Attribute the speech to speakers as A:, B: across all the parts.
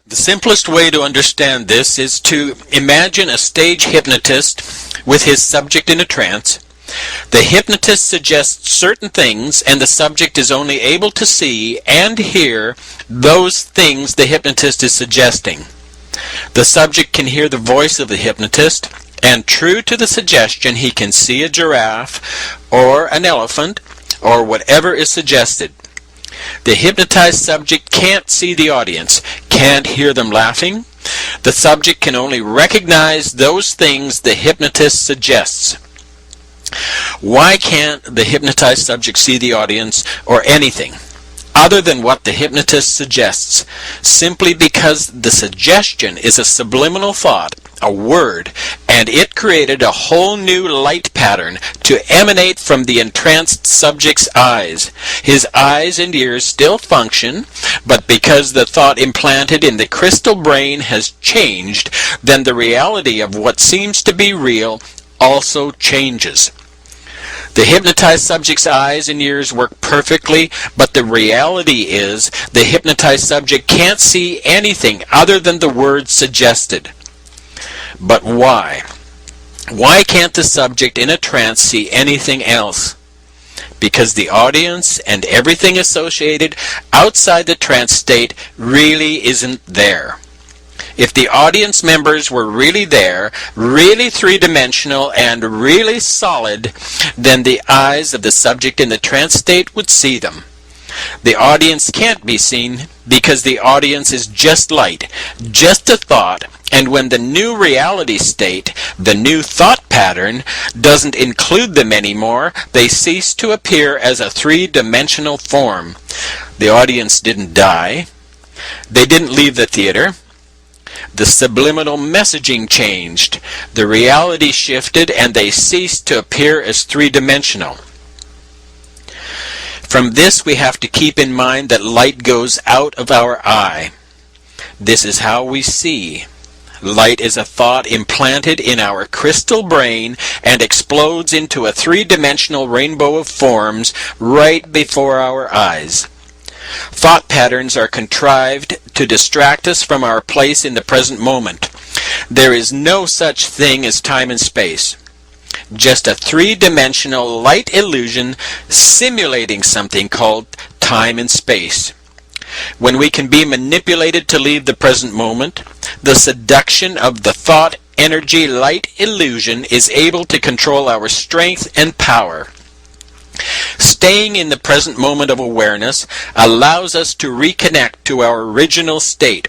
A: The simplest way to understand this is to imagine a stage hypnotist with his subject in a trance. The hypnotist suggests certain things, and the subject is only able to see and hear those things the hypnotist is suggesting. The subject can hear the voice of the hypnotist, and true to the suggestion, he can see a giraffe or an elephant or whatever is suggested. The hypnotized subject can't see the audience, can't hear them laughing. The subject can only recognize those things the hypnotist suggests. Why can't the hypnotized subject see the audience or anything other than what the hypnotist suggests? Simply because the suggestion is a subliminal thought, a word, and it created a whole new light pattern to emanate from the entranced subject's eyes. His eyes and ears still function, but because the thought implanted in the crystal brain has changed, then the reality of what seems to be real also changes. The hypnotized subject's eyes and ears work perfectly, but the reality is the hypnotized subject can't see anything other than the words suggested. But why? Why can't the subject in a trance see anything else? Because the audience and everything associated outside the trance state really isn't there. If the audience members were really there, really three-dimensional and really solid, then the eyes of the subject in the trance state would see them. The audience can't be seen because the audience is just light, just a thought, and when the new reality state, the new thought pattern, doesn't include them anymore, they cease to appear as a three-dimensional form. The audience didn't die. They didn't leave the theater. The subliminal messaging changed. The reality shifted and they ceased to appear as three-dimensional. From this we have to keep in mind that light goes out of our eye. This is how we see. Light is a thought implanted in our crystal brain and explodes into a three-dimensional rainbow of forms right before our eyes. Thought patterns are contrived to distract us from our place in the present moment. There is no such thing as time and space. Just a three-dimensional light illusion simulating something called time and space. When we can be manipulated to leave the present moment, the seduction of the thought energy light illusion is able to control our strength and power. Staying in the present moment of awareness allows us to reconnect to our original state.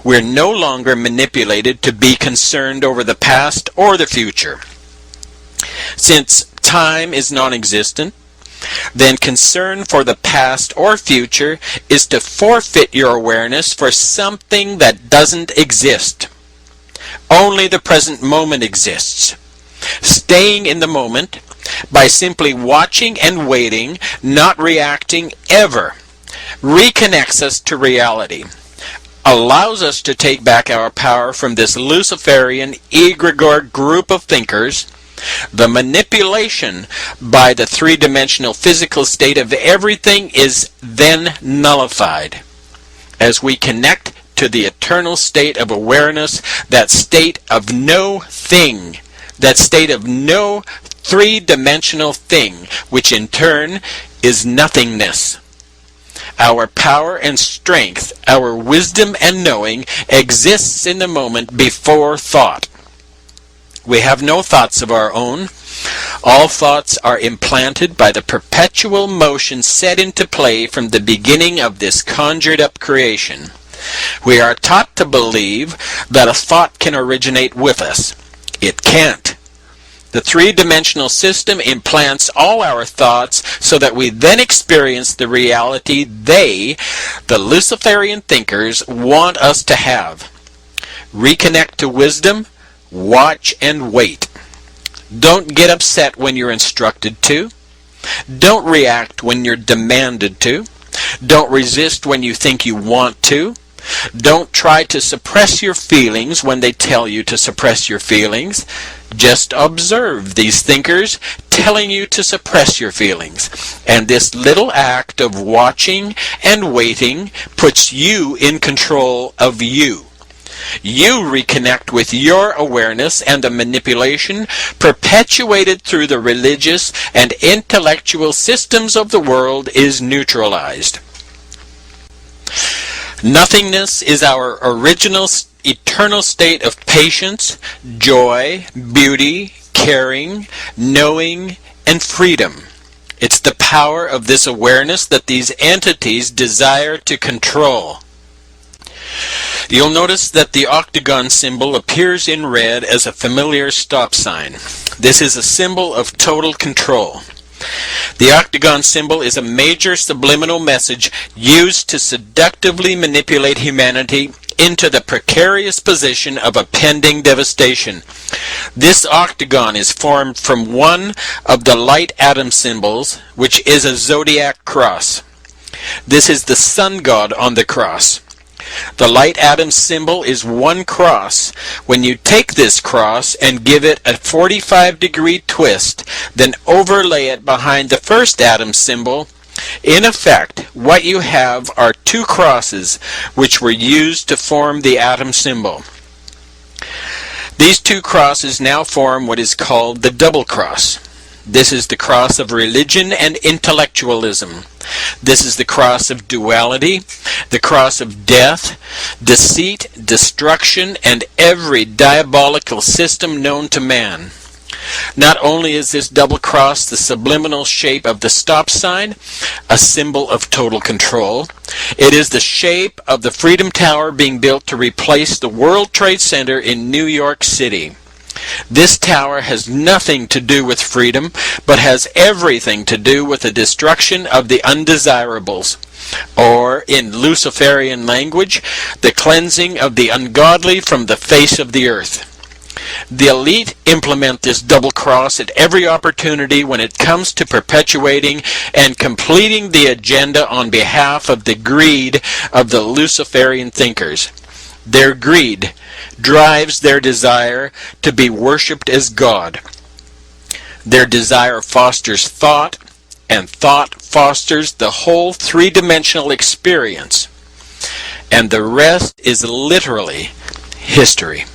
A: We're no longer manipulated to be concerned over the past or the future. Since time is non-existent, then concern for the past or future is to forfeit your awareness for something that doesn't exist. Only the present moment exists. Staying in the moment by simply watching and waiting, not reacting ever, reconnects us to reality, allows us to take back our power from this Luciferian egregore group of thinkers. The manipulation by the three-dimensional physical state of everything is then nullified. As we connect to the eternal state of awareness, that state of no thing, that state of no three-dimensional thing, which in turn is nothingness. Our power and strength, our wisdom and knowing exists in the moment before thought. We have no thoughts of our own. All thoughts are implanted by the perpetual motion set into play from the beginning of this conjured-up creation. We are taught to believe that a thought can originate with us. It can't. The three-dimensional system implants all our thoughts so that we then experience the reality they, the Luciferian thinkers, want us to have. Reconnect to wisdom, watch and wait. Don't get upset when you're instructed to. Don't react when you're demanded to. Don't resist when you think you want to. Don't try to suppress your feelings when they tell you to suppress your feelings. Just observe these thinkers telling you to suppress your feelings. And this little act of watching and waiting puts you in control of you. You reconnect with your awareness, and the manipulation perpetuated through the religious and intellectual systems of the world is neutralized. Nothingness is our original eternal state of patience, joy, beauty, caring, knowing, and freedom. It's the power of this awareness that these entities desire to control. You'll notice that the octagon symbol appears in red as a familiar stop sign. This is a symbol of total control. The octagon symbol is a major subliminal message used to seductively manipulate humanity into the precarious position of a pending devastation. This octagon is formed from one of the light atom symbols, which is a zodiac cross. This is the sun god on the cross. The light atom symbol is one cross. When you take this cross and give it a 45-degree twist, then overlay it behind the first atom symbol, in effect, what you have are two crosses which were used to form the atom symbol. These two crosses now form what is called the double cross. This is the cross of religion and intellectualism. This is the cross of duality, the cross of death, deceit, destruction, and every diabolical system known to man. Not only is this double cross the subliminal shape of the stop sign, a symbol of total control, it is the shape of the Freedom Tower being built to replace the World Trade Center in New York City. This tower has nothing to do with freedom, but has everything to do with the destruction of the undesirables, or, in Luciferian language, the cleansing of the ungodly from the face of the earth. The elite implement this double cross at every opportunity when it comes to perpetuating and completing the agenda on behalf of the greed of the Luciferian thinkers. Their greed drives their desire to be worshipped as God. Their desire fosters thought, and thought fosters the whole three-dimensional experience. And the rest is literally history.